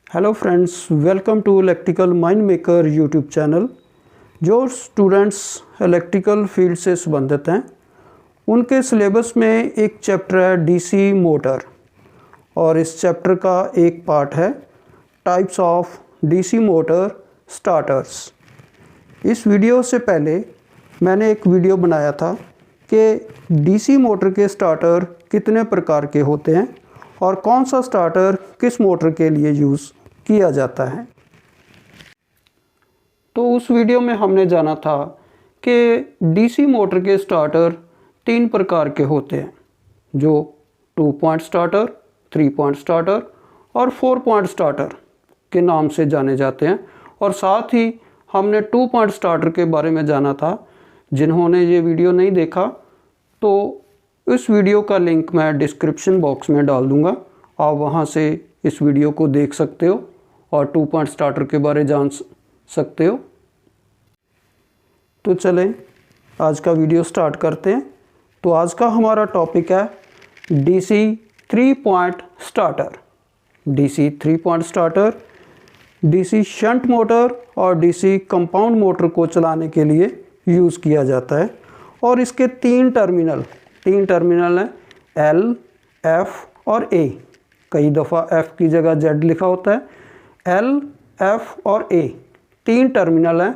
Hello friends, welcome to electrical mind maker YouTube channel. जो students electrical field से संबंधित हैं उनके सिलेबस में एक चैप्टर है डीसी मोटर और इस चैप्टर का एक पार्ट है types of DC motor starters. इस वीडियो से पहले मैंने एक वीडियो बनाया था कि डीसी मोटर के स्टार्टर कितने प्रकार के होते हैं और कौन सा स्टार्टर किस मोटर के लिए यूज़ किया जाता है। तो उस वीडियो में हमने जाना था कि डीसी मोटर के स्टार्टर 3 प्रकार के होते हैं, जो 2 पॉइंट स्टार्टर, 3 पॉइंट स्टार्टर और 4 पॉइंट स्टार्टर के नाम से जाने जाते हैं। और साथ ही हमने 2 पॉइंट स्टार्टर के बारे में जाना था। जिन्होंने ये वीडियो नहीं देखा तो इस वीडियो का लिंक मैं डिस्क्रिप्शन बॉक्स में डाल दूंगा, आप वहाँ से इस वीडियो को देख सकते हो और 2 पॉइंट स्टार्टर के बारे जान सकते हो। तो चलें आज का वीडियो स्टार्ट करते हैं। तो आज का हमारा टॉपिक है DC 3 point starter. DC 3 point starter DC shunt motor और डीसी कंपाउंड मोटर को चलाने के लिए यूज़ किया जाता है और इसके 3 टर्मिनल हैं, एल, एफ और ए। कई दफ़ा एफ की जगह जेड लिखा होता है। एल, एफ और ए 3 टर्मिनल हैं।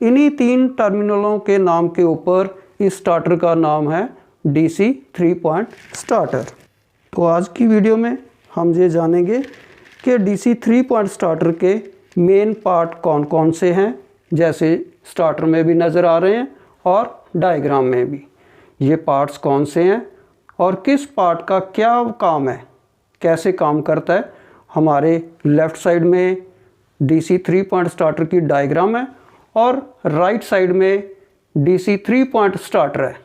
इन्हीं 3 टर्मिनलों के नाम के ऊपर इस स्टार्टर का नाम है डीसी 3 पॉइंट स्टार्टर। तो आज की वीडियो में हम ये जानेंगे कि डीसी 3 पॉइंट स्टार्टर के मेन पार्ट कौन कौन से हैं, जैसे स्टार्टर में भी नज़र आ रहे हैं और डायग्राम में भी। ये पार्ट्स कौन से हैं और किस पार्ट का क्या काम है, कैसे काम करता है। हमारे लेफ़्ट साइड में डीसी 3 पॉइंट स्टार्टर की डायग्राम है और राइट साइड में डीसी 3 पॉइंट स्टार्टर है।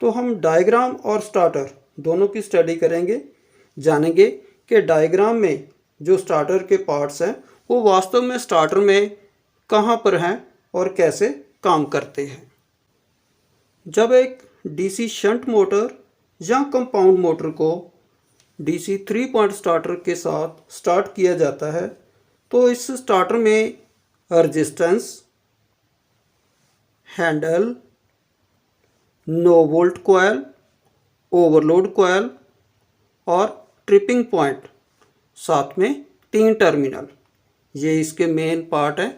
तो हम डायग्राम और स्टार्टर दोनों की स्टडी करेंगे, जानेंगे कि डायग्राम में जो स्टार्टर के पार्ट्स हैं वो वास्तव में स्टार्टर में कहाँ पर हैं और कैसे काम करते हैं। जब एक डीसी शंट मोटर या कंपाउंड मोटर को डीसी 3 पॉइंट स्टार्टर के साथ स्टार्ट किया जाता है तो इस स्टार्टर में resistance, handle, no volt coil, overload coil और ट्रिपिंग पॉइंट, साथ में 3 टर्मिनल, ये इसके मेन पार्ट है।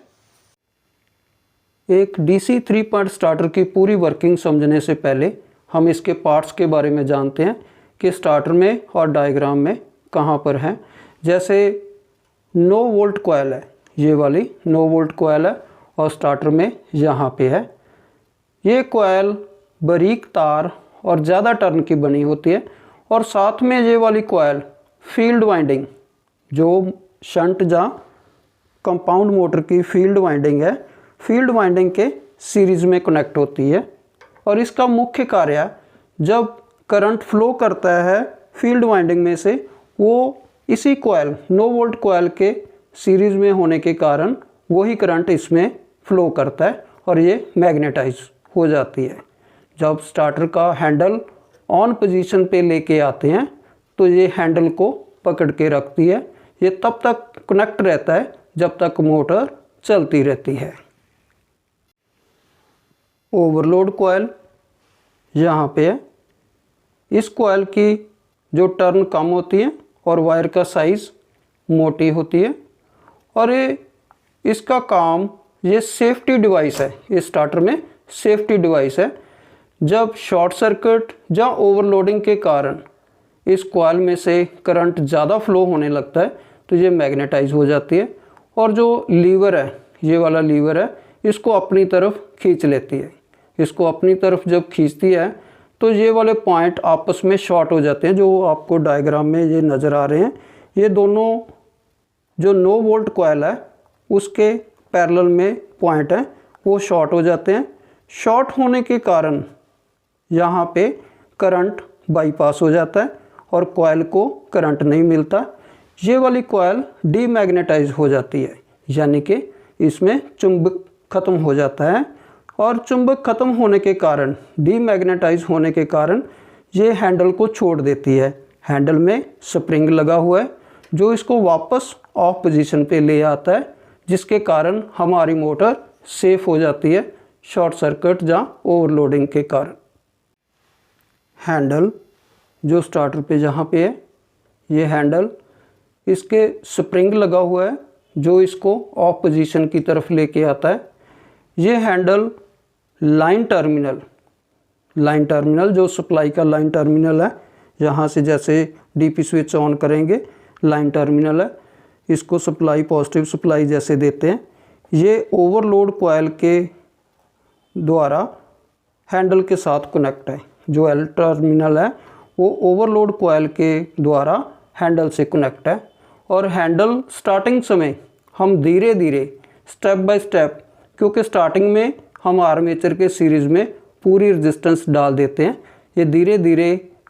एक डीसी 3 पॉइंट स्टार्टर की पूरी वर्किंग समझने से पहले हम इसके पार्ट्स के बारे में जानते हैं कि स्टार्टर में और डायग्राम में कहाँ पर हैं। जैसे नो वोल्ट कॉयल है, ये वाली नो वोल्ट कॉयल है और स्टार्टर में यहाँ पे है। ये कॉयल बारीक तार और ज़्यादा टर्न की बनी होती है और साथ में ये वाली कॉयल फील्ड वाइंडिंग, जो शंट या कंपाउंड मोटर की फील्ड वाइंडिंग है, फील्ड वाइंडिंग के सीरीज़ में कनेक्ट होती है। और इसका मुख्य कार्य जब करंट फ्लो करता है फील्ड वाइंडिंग में से, वो इसी कॉयल नो वोल्ट कॉयल के सीरीज़ में होने के कारण वही करंट इसमें फ्लो करता है और ये मैग्नेटाइज हो जाती है। जब स्टार्टर का हैंडल ऑन पोजीशन पे लेके आते हैं तो ये हैंडल को पकड़ के रखती है। ये तब तक कनेक्ट रहता है जब तक मोटर चलती रहती है। ओवरलोड कॉयल यहाँ पे है। इस कॉयल की जो टर्न कम होती है और वायर का साइज़ मोटी होती है और ये इसका काम, ये सेफ्टी डिवाइस है, इस स्टार्टर में सेफ्टी डिवाइस है। जब शॉर्ट सर्किट या ओवरलोडिंग के कारण इस कॉयल में से करंट ज़्यादा फ्लो होने लगता है तो ये मैग्नेटाइज हो जाती है और जो लीवर है, ये वाला लीवर है, इसको अपनी तरफ खींच लेती है। इसको अपनी तरफ जब खींचती है तो ये वाले पॉइंट आपस में शॉर्ट हो जाते हैं, जो आपको डायग्राम में ये नज़र आ रहे हैं। ये दोनों जो नो वोल्ट कॉयल है उसके पैरेलल में पॉइंट हैं, वो शॉर्ट हो जाते हैं। शॉर्ट होने के कारण यहाँ पे करंट बाईपास हो जाता है और कॉयल को करंट नहीं मिलता। ये वाली कॉयल डीमैग्नेटाइज हो जाती है, यानी कि इसमें चुंबक ख़त्म हो जाता है और चुंबक ख़त्म होने के कारण, डीमैग्नेटाइज होने के कारण ये हैंडल को छोड़ देती है। हैंडल में स्प्रिंग लगा हुआ है जो इसको वापस ऑफ पोजीशन पे ले आता है, जिसके कारण हमारी मोटर सेफ हो जाती है शॉर्ट सर्किट या ओवरलोडिंग के कारण। हैंडल जो स्टार्टर पे जहाँ पे है, ये हैंडल, इसके स्प्रिंग लगा हुआ है जो इसको ऑफ पोजीशन की तरफ लेके आता है। ये हैंडल लाइन टर्मिनल जो सप्लाई का लाइन टर्मिनल है, यहाँ से जैसे डीपी स्विच ऑन करेंगे लाइन टर्मिनल है, इसको सप्लाई पॉजिटिव सप्लाई जैसे देते हैं। ये ओवरलोड कॉइल के द्वारा हैंडल के साथ कनेक्ट है। जो एल टर्मिनल है वो ओवरलोड कॉइल के द्वारा हैंडल से कनेक्ट है। और हैंडल स्टार्टिंग समय हम धीरे धीरे स्टेप बाय स्टेप, क्योंकि स्टार्टिंग में हम आर्मेचर के सीरीज़ में पूरी रेजिस्टेंस डाल देते हैं, ये धीरे धीरे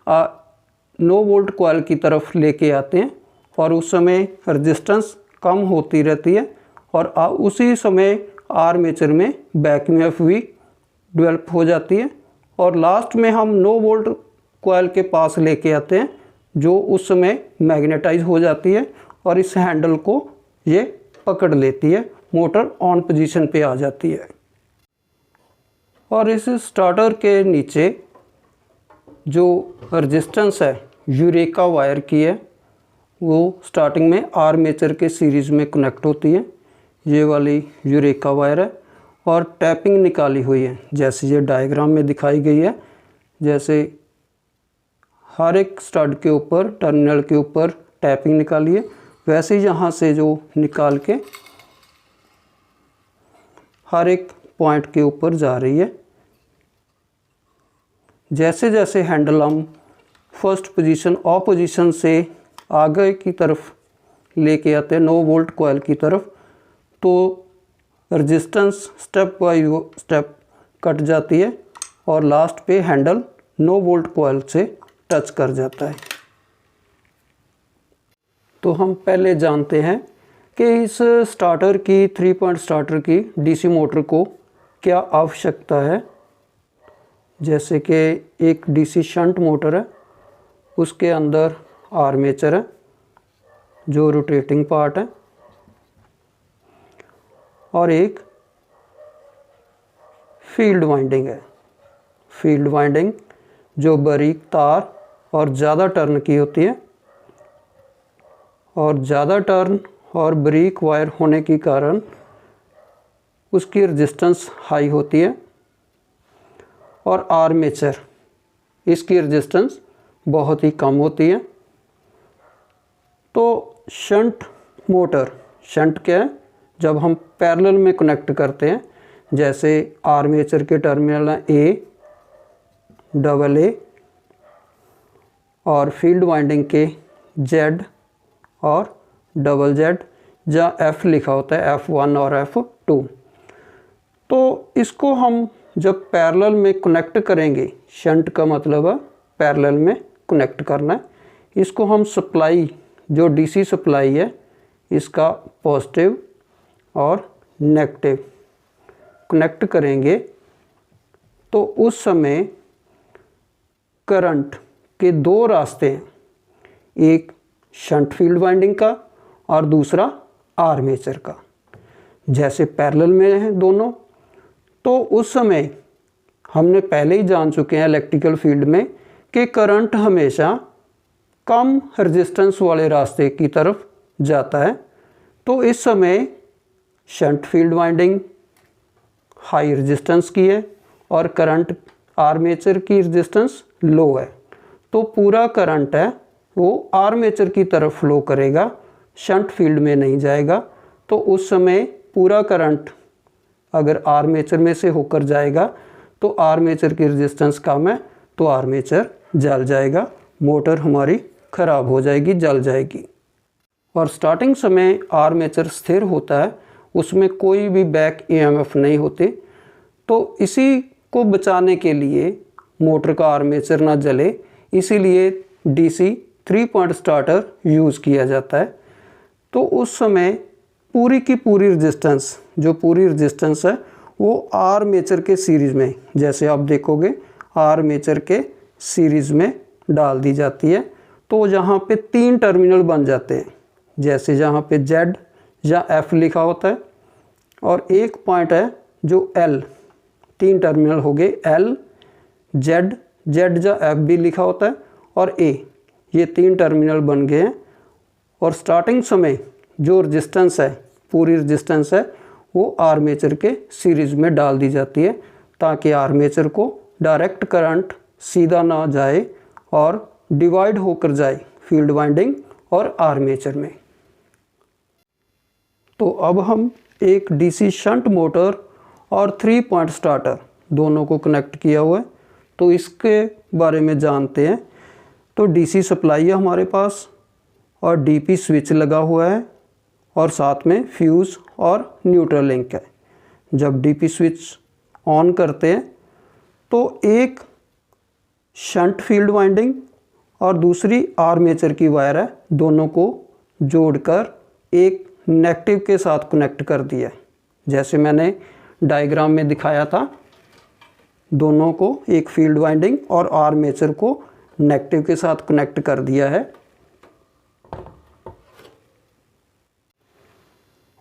9 वोल्ट कॉइल की तरफ लेके आते हैं और उस समय रेजिस्टेंस कम होती रहती है और उसी समय आर्मेचर में बैक ईएमएफ भी डेवलप हो जाती है और लास्ट में हम 9 वोल्ट कॉइल के पास लेके आते हैं जो उस समय मैग्नेटाइज हो जाती है और इस हैंडल को ये पकड़ लेती है, मोटर ऑन पोजीशन पे आ जाती है। और इस स्टार्टर के नीचे जो रेजिस्टेंस है यूरेका वायर की है, वो स्टार्टिंग में आर्मेचर के सीरीज़ में कनेक्ट होती है। ये वाली यूरेका वायर है और टैपिंग निकाली हुई है जैसे ये डायग्राम में दिखाई गई है। जैसे हर एक स्टड के ऊपर, टर्मिनल के ऊपर टैपिंग निकाली है, वैसे ही यहाँ से जो निकाल के हर एक पॉइंट के ऊपर जा रही है। जैसे जैसे हैंडल हम फर्स्ट पोजीशन ऑफ पोजीशन से आगे की तरफ लेके आते हैं 9 वोल्ट कॉइल की तरफ, तो resistance step by step cut जाती है और लास्ट पे हैंडल 9 वोल्ट कॉइल से टच कर जाता है। तो हम पहले जानते हैं कि इस स्टार्टर की 3 पॉइंट स्टार्टर की डीसी मोटर को क्या आवश्यकता है। जैसे कि एक डीसी शंट मोटर है, उसके अंदर आर्मेचर है जो रोटेटिंग पार्ट है और एक फील्ड वाइंडिंग है। फील्ड वाइंडिंग जो बारीक तार और ज़्यादा टर्न की होती है और ज़्यादा टर्न और बारीक वायर होने के कारण उसकी रेजिस्टेंस हाई होती है। और आर्मेचर, इसकी रेजिस्टेंस बहुत ही कम होती है। तो शंट मोटर, शंट क्या है, जब हम पैरेलल में कनेक्ट करते हैं, जैसे आर्मेचर के टर्मिनल हैं ए, डबल ए और फील्ड वाइंडिंग के जेड और डबल जेड, जहाँ एफ लिखा होता है F1 और F2। तो इसको हम जब पैरेलल में कनेक्ट करेंगे, शंट का मतलब है पैरेलल में कनेक्ट करना है, इसको हम सप्लाई जो डीसी सप्लाई है इसका पॉजिटिव और नेगेटिव कनेक्ट करेंगे, तो उस समय करंट के 2 रास्ते हैं, एक शंट फील्ड वाइंडिंग का और दूसरा आर्मेचर का। जैसे पैरेलल में हैं दोनों, तो उस समय हमने पहले ही जान चुके हैं इलेक्ट्रिकल फील्ड में कि करंट हमेशा कम रेजिस्टेंस वाले रास्ते की तरफ जाता है। तो इस समय shunt field winding high resistance की है और करंट आर्मेचर की रेजिस्टेंस लो है, तो पूरा करंट है वो आर्मेचर की तरफ फ्लो करेगा, शंट फील्ड में नहीं जाएगा। तो उस समय पूरा करंट अगर आर्मेचर में से होकर जाएगा तो आर्मेचर की रेजिस्टेंस कम है, तो आर्मेचर जल जाएगा, मोटर हमारी ख़राब हो जाएगी, जल जाएगी। और स्टार्टिंग समय आर्मेचर स्थिर होता है, उसमें कोई भी बैक ईएमएफ नहीं होते। तो इसी को बचाने के लिए मोटर का आर्मेचर ना जले, इसीलिए डीसी 3 पॉइंट स्टार्टर यूज़ किया जाता है। तो उस समय पूरी की पूरी रेजिस्टेंस, जो पूरी रेजिस्टेंस है वो आर्मेचर के सीरीज़ में, जैसे आप देखोगे आर्मेचर के सीरीज़ में डाल दी जाती है। तो जहाँ पे 3 टर्मिनल बन जाते हैं, जैसे जहाँ पे Z या F लिखा होता है, और एक पॉइंट है जो L, 3 टर्मिनल हो गए L, Z या F भी लिखा होता है, और A, ये 3 टर्मिनल बन गए हैं। और स्टार्टिंग समय जो रेजिस्टेंस है, पूरी रेजिस्टेंस है, वो आर्मेचर के सीरीज़ में डाल दी जाती है ताकि आर्मेचर को डायरेक्ट करंट सीधा ना जाए और डिवाइड होकर जाए फील्ड वाइंडिंग और आर्मेचर में। तो अब हम एक डीसी शंट मोटर और 3 पॉइंट स्टार्टर दोनों को कनेक्ट किया हुआ है, तो इसके बारे में जानते हैं। तो डीसी सप्लाई है हमारे पास और डीपी स्विच लगा हुआ है और साथ में फ्यूज़ और न्यूट्रल लिंक है। जब डीपी स्विच ऑन करते हैं तो एक शंट फील्ड वाइंडिंग और दूसरी आर्मेचर की वायर है, दोनों को जोड़कर एक नेगेटिव के साथ कनेक्ट कर दिया है। जैसे मैंने डायग्राम में दिखाया था, दोनों को एक फील्ड वाइंडिंग और आर्मेचर को नेगेटिव के साथ कनेक्ट कर दिया है।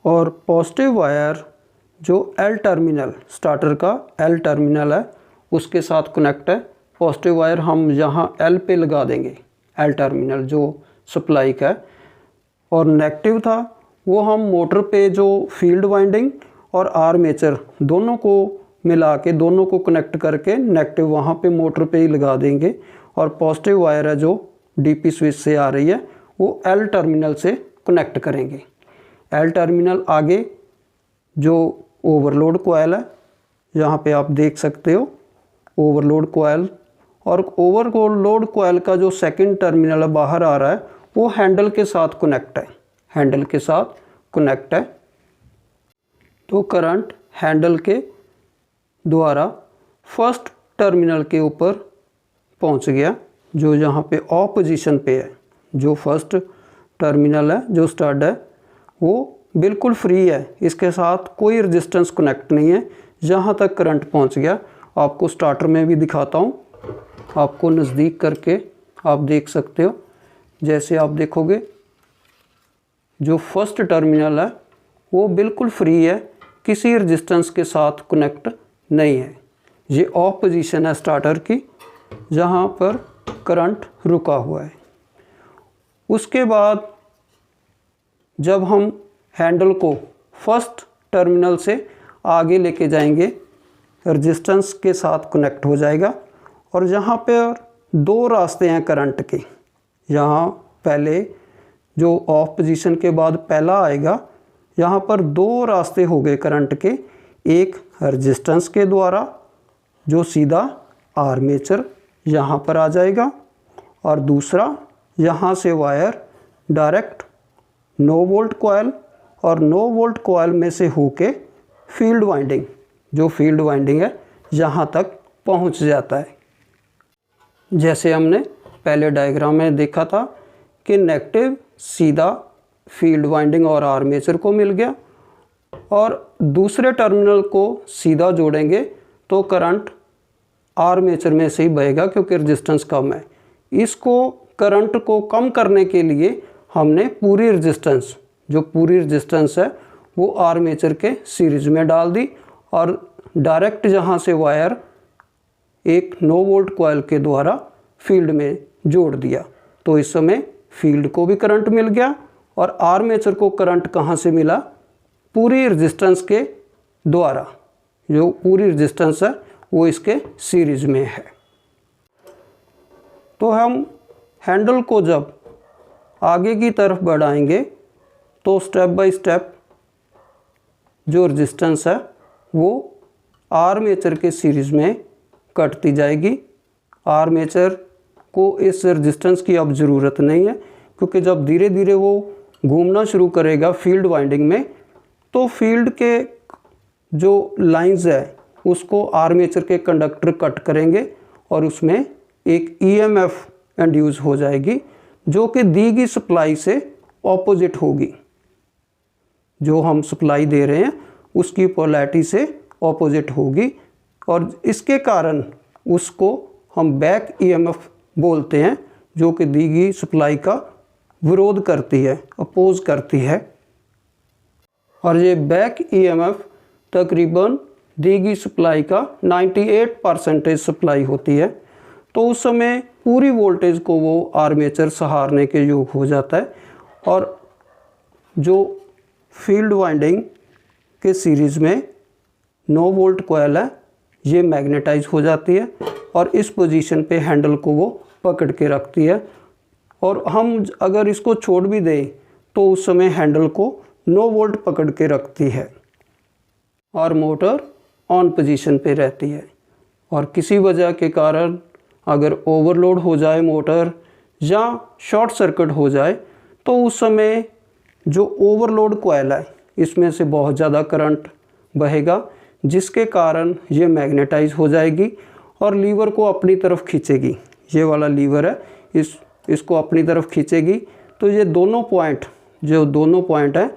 और पॉजिटिव वायर जो L टर्मिनल, स्टार्टर का L टर्मिनल है, उसके साथ कनेक्ट है। पॉजिटिव वायर हम यहाँ L पे लगा देंगे, L टर्मिनल जो सप्लाई का है। और नेगेटिव था वो हम मोटर पे जो फील्ड वाइंडिंग और आर्मेचर दोनों को मिला के, दोनों को कनेक्ट करके नेगेटिव वहाँ पे मोटर पे ही लगा देंगे। और पॉजिटिव वायर है जो डीपी स्विच से आ रही है, वो L टर्मिनल से कनेक्ट करेंगे। L टर्मिनल आगे जो ओवरलोड कॉइल है, यहाँ पे आप देख सकते हो ओवरलोड कॉइल, और ओवरलोड कॉइल का जो सेकंड टर्मिनल बाहर आ रहा है वो हैंडल के साथ कनेक्ट है, हैंडल के साथ कनेक्ट है। तो करंट हैंडल के द्वारा फर्स्ट टर्मिनल के ऊपर पहुंच गया, जो यहाँ पे ऑफ पोजीशन पे है। जो फर्स्ट टर्मिनल है, जो स्टड है, वो बिल्कुल फ्री है, इसके साथ कोई रेजिस्टेंस कनेक्ट नहीं है। जहाँ तक करंट पहुँच गया, आपको स्टार्टर में भी दिखाता हूँ, आपको नज़दीक करके आप देख सकते हो। जैसे आप देखोगे जो फर्स्ट टर्मिनल है वो बिल्कुल फ्री है, किसी रेजिस्टेंस के साथ कनेक्ट नहीं है। ये ऑफ पोजीशन है स्टार्टर की, जहाँ पर करंट रुका हुआ है। उसके बाद जब हम हैंडल को फर्स्ट टर्मिनल से आगे लेके जाएंगे, रेजिस्टेंस के साथ कनेक्ट हो जाएगा। और यहाँ पर 2 रास्ते हैं करंट के, यहाँ पहले जो ऑफ पोजीशन के बाद पहला आएगा, यहाँ पर 2 रास्ते हो गए करंट के। एक रेजिस्टेंस के द्वारा जो सीधा आर्मेचर यहाँ पर आ जाएगा, और दूसरा यहाँ से वायर डायरेक्ट 9 वोल्ट कॉइल, और 9 वोल्ट कॉइल में से होके फील्ड वाइंडिंग, जो फील्ड वाइंडिंग है, यहाँ तक पहुँच जाता है। जैसे हमने पहले डायग्राम में देखा था कि नेगेटिव सीधा फील्ड वाइंडिंग और आर्मेचर को मिल गया, और दूसरे टर्मिनल को सीधा जोड़ेंगे तो करंट आर्मेचर में से ही बहेगा क्योंकि रेजिस्टेंस कम है। इसको करंट को कम करने के लिए हमने पूरी रेजिस्टेंस, जो पूरी रेजिस्टेंस है, वो आर्मेचर के सीरीज़ में डाल दी, और डायरेक्ट जहाँ से वायर एक 9 वोल्ट कॉइल के द्वारा फील्ड में जोड़ दिया। तो इस समय फील्ड को भी करंट मिल गया, और आर्मेचर को करंट कहाँ से मिला? पूरी रेजिस्टेंस के द्वारा। जो पूरी रेजिस्टेंस है वो इसके सीरीज में है। तो हम हैंडल को जब आगे की तरफ बढ़ाएंगे तो स्टेप बाय स्टेप जो रेजिस्टेंस है वो आर्मेचर के सीरीज में कटती जाएगी। आर्मेचर को इस रेजिस्टेंस की अब ज़रूरत नहीं है, क्योंकि जब धीरे धीरे वो घूमना शुरू करेगा फील्ड वाइंडिंग में, तो फील्ड के जो लाइंस है उसको आर्मेचर के कंडक्टर कट करेंगे, और उसमें एक ईएमएफ इंड्यूस हो जाएगी, जो कि दी गई सप्लाई से ऑपोजिट होगी। जो हम सप्लाई दे रहे हैं उसकी पोलैरिटी से ऑपोजिट होगी, और इसके कारण उसको हम बैक ईएमएफ बोलते हैं, जो कि दी गई सप्लाई का विरोध करती है, अपोज करती है। और ये बैक ईएमएफ तकरीबन देगी सप्लाई का 98% सप्लाई होती है। तो उस समय पूरी वोल्टेज को वो आर्मेचर सहारने के योग हो जाता है। और जो फील्ड वाइंडिंग के सीरीज़ में 9 वोल्ट कॉइल है, ये मैग्नेटाइज हो जाती है और इस पोजीशन पे हैंडल को वो पकड़ के रखती है। और हम अगर इसको छोड़ भी दें तो उस समय हैंडल को 9 वोल्ट पकड़ के रखती है और मोटर ऑन पोजीशन पे रहती है। और किसी वजह के कारण अगर ओवरलोड हो जाए मोटर या शॉर्ट सर्किट हो जाए तो उस समय जो ओवरलोड कॉइल है इसमें से बहुत ज़्यादा करंट बहेगा, जिसके कारण ये मैग्नेटाइज हो जाएगी और लीवर को अपनी तरफ खींचेगी। ये वाला लीवर है, इसको अपनी तरफ खींचेगी। तो ये दोनों पॉइंट हैं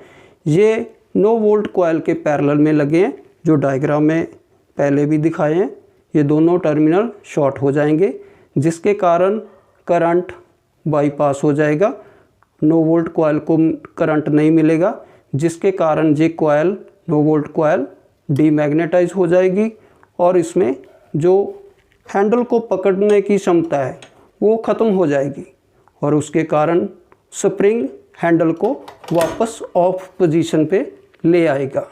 ये 9 वोल्ट कॉइल के पैरेलल में लगे हैं, जो डायग्राम में पहले भी दिखाए हैं। ये दोनों टर्मिनल शॉर्ट हो जाएंगे, जिसके कारण करंट बाईपास हो जाएगा, 9 वोल्ट कॉइल को करंट नहीं मिलेगा, जिसके कारण ये कॉइल 9 वोल्ट कॉइल डीमैग्नेटाइज हो जाएगी और इसमें जो हैंडल को पकड़ने की क्षमता है वो ख़त्म हो जाएगी और उसके कारण स्प्रिंग हैंडल को वापस ऑफ पोजीशन पे ले आएगा।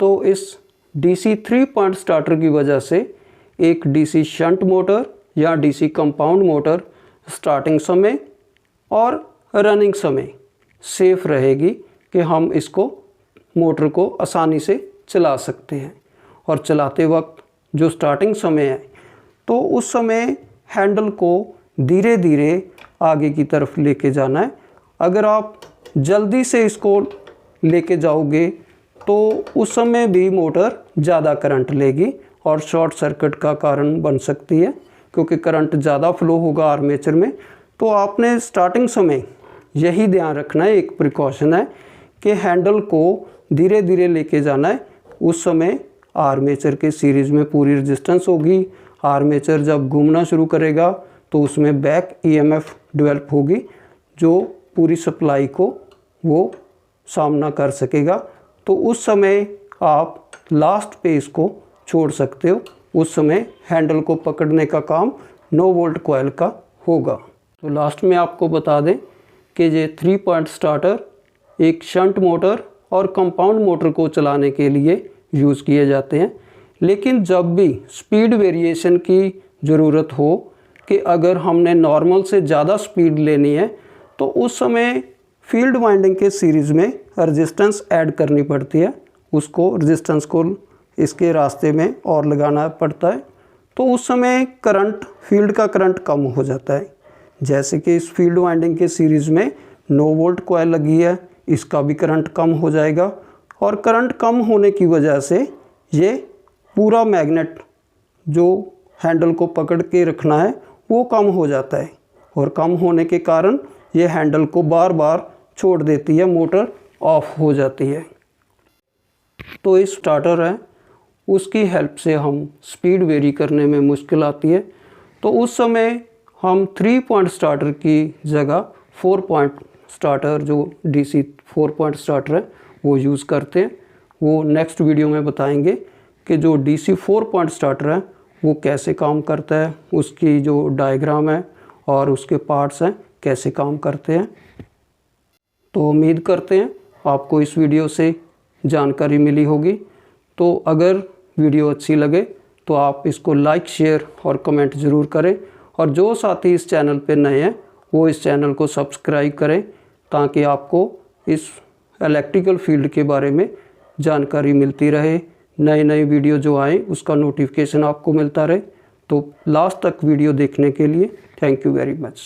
तो इस डीसी 3 पॉइंट स्टार्टर की वजह से एक डीसी शंट मोटर या डीसी कंपाउंड मोटर स्टार्टिंग समय और रनिंग समय सेफ रहेगी कि हम इसको मोटर को आसानी से चला सकते हैं। और चलाते वक्त जो स्टार्टिंग समय है तो उस समय हैंडल को धीरे धीरे आगे की तरफ लेके जाना है। अगर आप जल्दी से इसको लेके जाओगे तो उस समय भी मोटर ज़्यादा करंट लेगी और शॉर्ट सर्किट का कारण बन सकती है, क्योंकि करंट ज़्यादा फ्लो होगा आर्मेचर में। तो आपने स्टार्टिंग समय यही ध्यान रखना है, एक प्रिकॉशन है कि हैंडल को धीरे धीरे लेके जाना है। उस समय आर्मेचर के सीरीज़ में पूरी रेजिस्टेंस होगी। आर्मेचर जब घूमना शुरू करेगा तो उसमें बैक ईएमएफ डेवलप होगी, जो पूरी सप्लाई को वो सामना कर सकेगा। तो उस समय आप लास्ट पे इसको छोड़ सकते हो। उस समय हैंडल को पकड़ने का काम 9 वोल्ट कॉइल का होगा। तो लास्ट में आपको बता दें कि ये 3 पॉइंट स्टार्टर एक शंट मोटर और कंपाउंड मोटर को चलाने के लिए यूज़ किए जाते हैं। लेकिन जब भी स्पीड वेरिएशन की ज़रूरत हो कि अगर हमने नॉर्मल से ज़्यादा स्पीड लेनी है तो उस समय फील्ड वाइंडिंग के सीरीज़ में रेजिस्टेंस ऐड करनी पड़ती है। उसको रेजिस्टेंस को इसके रास्ते में और लगाना पड़ता है। तो उस समय करंट, फील्ड का करंट कम हो जाता है। जैसे कि इस फील्ड वाइंडिंग के सीरीज़ में 9 वोल्ट कॉइल लगी है, इसका भी करंट कम हो जाएगा। और करंट कम होने की वजह से ये पूरा मैग्नेट जो हैंडल को पकड़ के रखना है वो कम हो जाता है और कम होने के कारण ये हैंडल को बार बार छोड़ देती है, मोटर ऑफ हो जाती है। तो इस स्टार्टर है उसकी हेल्प से हम स्पीड वेरी करने में मुश्किल आती है। तो उस समय हम 3 पॉइंट स्टार्टर की जगह 4 पॉइंट स्टार्टर, जो डीसी 4 पॉइंट स्टार्टर है, वो यूज़ करते हैं। वो नेक्स्ट वीडियो में बताएंगे कि जो डीसी 4 पॉइंट स्टार्टर है वो कैसे काम करता है, उसकी जो डायग्राम है और उसके पार्ट्स हैं कैसे काम करते हैं। तो उम्मीद करते हैं आपको इस वीडियो से जानकारी मिली होगी। तो अगर वीडियो अच्छी लगे तो आप इसको लाइक, शेयर और कमेंट ज़रूर करें। और जो साथी इस चैनल पे नए हैं वो इस चैनल को सब्सक्राइब करें, ताकि आपको इस इलेक्ट्रिकल फील्ड के बारे में जानकारी मिलती रहे। नए नए वीडियो जो आए उसका नोटिफिकेशन आपको मिलता रहे। तो लास्ट तक वीडियो देखने के लिए थैंक यू वेरी मच।